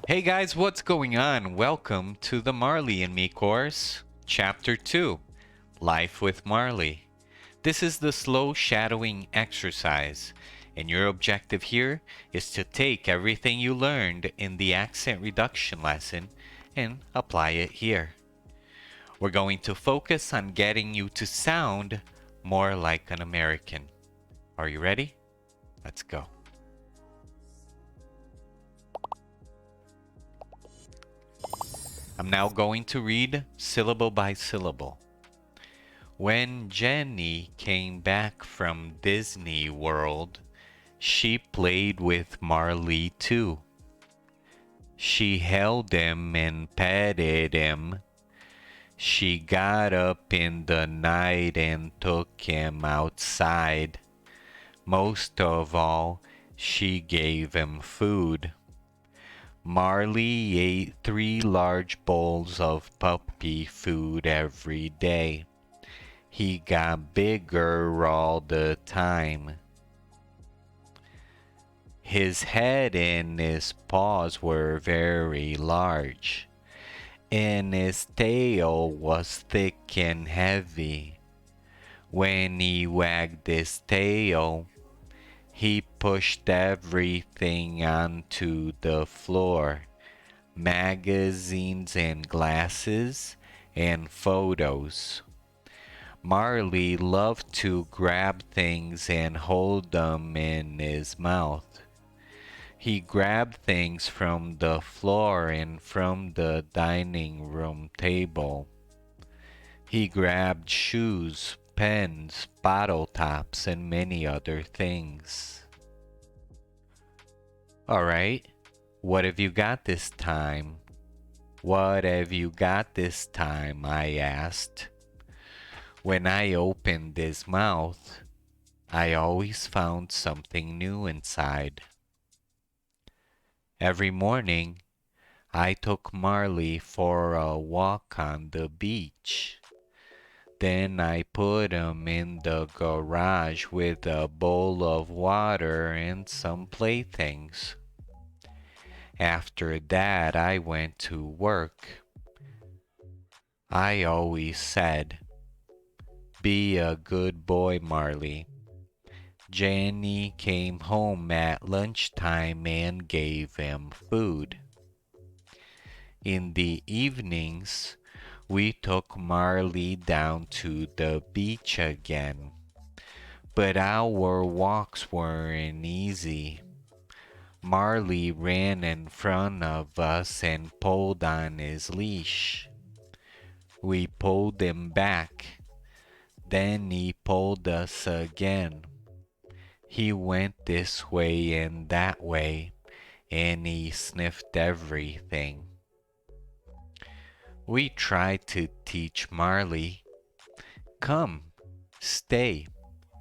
Hey guys, what's going on? Welcome to the Marley and Me course, Chapter 2 Life with Marley. This is the slow shadowing exercise, and your objective here is to take everything you learned in the accent reduction lesson and apply it here. We're going to focus on getting you to sound more like an American. Are you ready? Let's go. I'm now going to read syllable by syllable. When Jenny came back from Disney World, she played with Marley too. She held him and petted him. She got up in the night and took him outside. Most of all, she gave him food. Marley ate 3 large bowls of puppy food every day. He got bigger all the time. His head and his paws were very large, and his tail was thick and heavy. When he wagged his tail, he pushed everything onto the floor. Magazines and glasses and photos. Marley loved to grab things and hold them in his mouth. He grabbed things from the floor and from the dining room table. He grabbed shoes, pens, bottle tops, and many other things. Alright, what have you got this time? What have you got this time? I asked. When I opened his mouth, I always found something new inside. Every morning, I took Marley for a walk on the beach. Then I put him in the garage with a bowl of water and some playthings. After that, I went to work. I always said, "Be a good boy, Marley." Jenny came home at lunchtime and gave him food. In the evenings, we took Marley down to the beach again. But our walks weren't easy. Marley ran in front of us and pulled on his leash. We pulled him back. Then he pulled us again. He went this way and that way, and he sniffed everything. We tried to teach Marley, "Come, stay,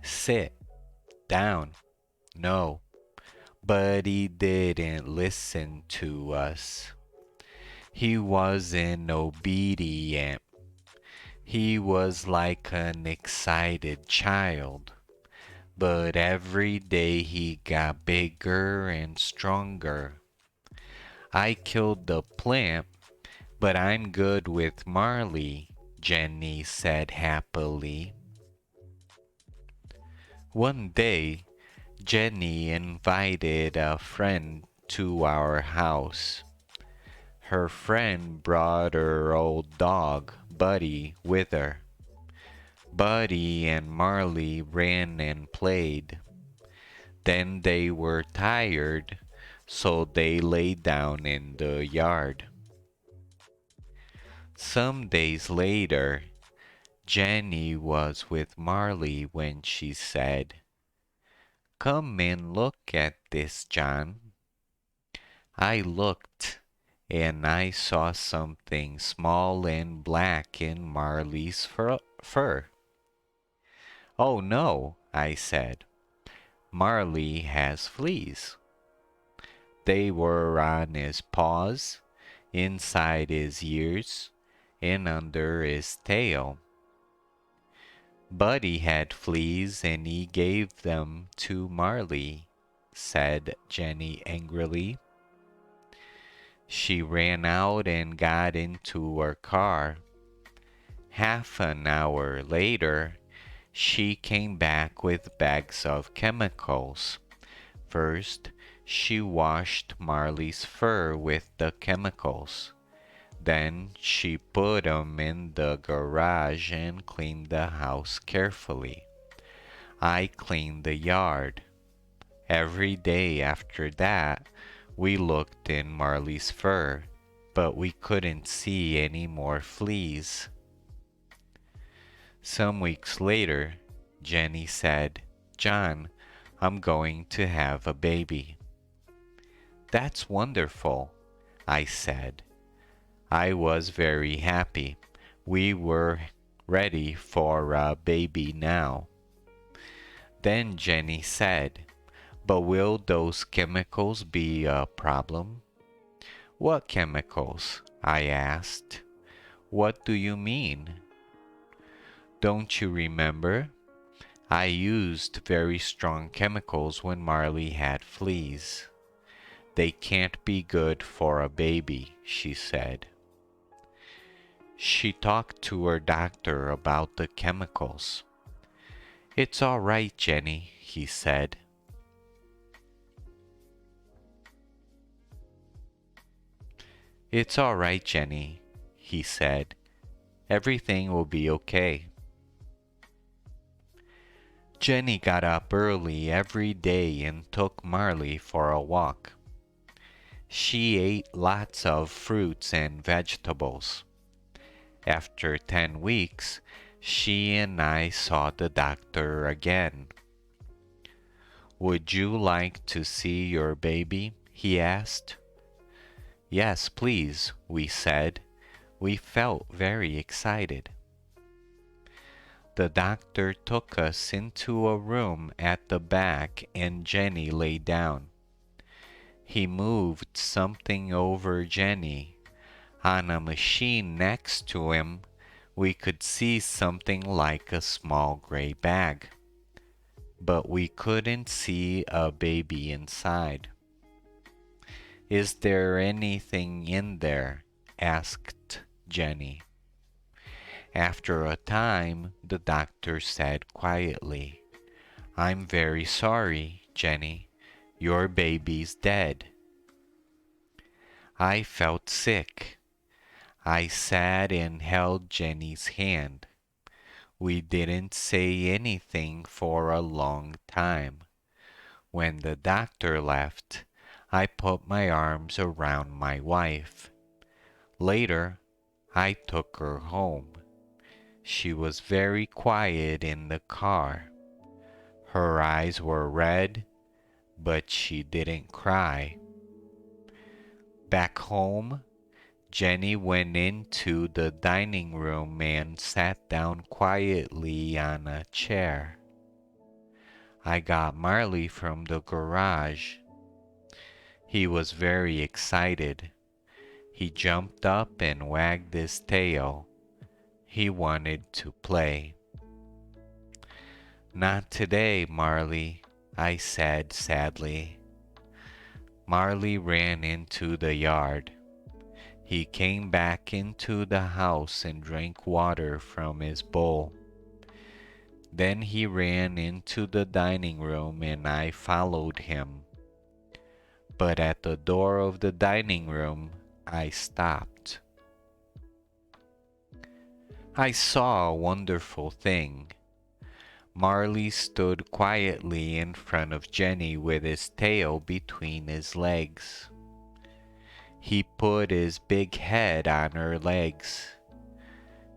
sit, down." No, but he didn't listen to us. He wasn't obedient. He was like an excited child. But every day he got bigger and stronger. I killed the plant, but I'm good with Marley, Jenny said happily. One day, Jenny invited a friend to our house. Her friend brought her old dog, Buddy, with her. Buddy and Marley ran and played. Then they were tired, so they lay down in the yard. Some days later, Jenny was with Marley when she said, "Come and look at this, John." I looked, and I saw something small and black in Marley's fur. "Oh no," I said. "Marley has fleas." They were on his paws, inside his ears, and under his tail. Buddy had fleas and he gave them to Marley, said Jenny angrily. She ran out and got into her car. Half an hour later, she came back with bags of chemicals. First, she washed Marley's fur with the chemicals. Then she put 'em in the garage and cleaned the house carefully. I cleaned the yard. Every day after that, we looked in Marley's fur, but we couldn't see any more fleas. Some weeks later, Jenny said, "John, I'm going to have a baby." "That's wonderful," I said. I was very happy. We were ready for a baby now. Then Jenny said, "But will those chemicals be a problem?" "What chemicals?" I asked. "What do you mean?" "Don't you remember? I used very strong chemicals when Marley had fleas. They can't be good for a baby," she said. She talked to her doctor about the chemicals. "It's all right, Jenny," he said. "It's all right, Jenny," he said. "Everything will be okay." Jenny got up early every day and took Marley for a walk. She ate lots of fruits and vegetables. After 10 weeks, she and I saw the doctor again. "Would you like to see your baby?" he asked. "Yes, please," we said. We felt very excited. The doctor took us into a room at the back and Jenny lay down. He moved something over Jenny. On a machine next to him, we could see something like a small gray bag, but we couldn't see a baby inside. "Is there anything in there?" asked Jenny. After a time, the doctor said quietly, "I'm very sorry, Jenny. Your baby's dead." I felt sick. I sat and held Jenny's hand. We didn't say anything for a long time. When the doctor left, I put my arms around my wife. Later, I took her home. She was very quiet in the car. Her eyes were red, but she didn't cry. Back home, Jenny went into the dining room and sat down quietly on a chair. I got Marley from the garage. He was very excited. He jumped up and wagged his tail. He wanted to play. "Not today, Marley," I said sadly. Marley ran into the yard. He came back into the house and drank water from his bowl. Then he ran into the dining room and I followed him. But at the door of the dining room, I stopped. I saw a wonderful thing. Marley stood quietly in front of Jenny with his tail between his legs. He put his big head on her legs.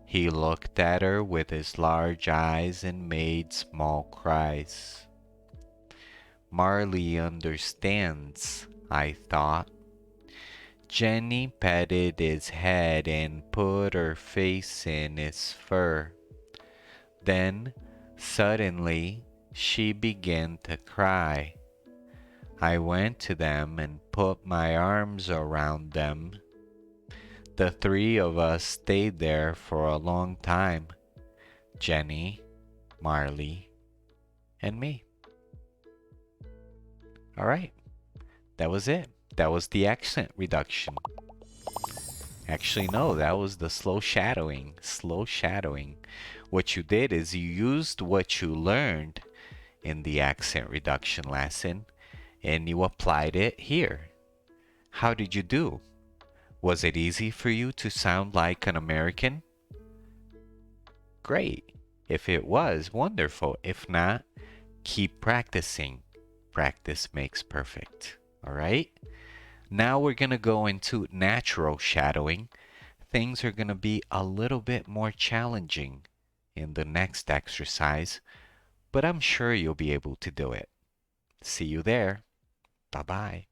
He looked at her with his large eyes and made small cries. Marley understands, I thought. Jenny patted his head and put her face in his fur. Then, suddenly, she began to cry. I went to them and put my arms around them. The three of us stayed there for a long time. Jenny, Marley, and me. All right, that was it. That was the accent reduction. Actually, no, that was the slow shadowing. Slow shadowing. What you did is you used what you learned in the accent reduction lesson and you applied it here. How did you do? Was it easy for you to sound like an American? Great. If it was, wonderful. If not, keep practicing. Practice makes perfect. All right? Now we're going to go into natural shadowing. Things are going to be a little bit more challenging in the next exercise, but I'm sure you'll be able to do it. See you there. Bye-bye.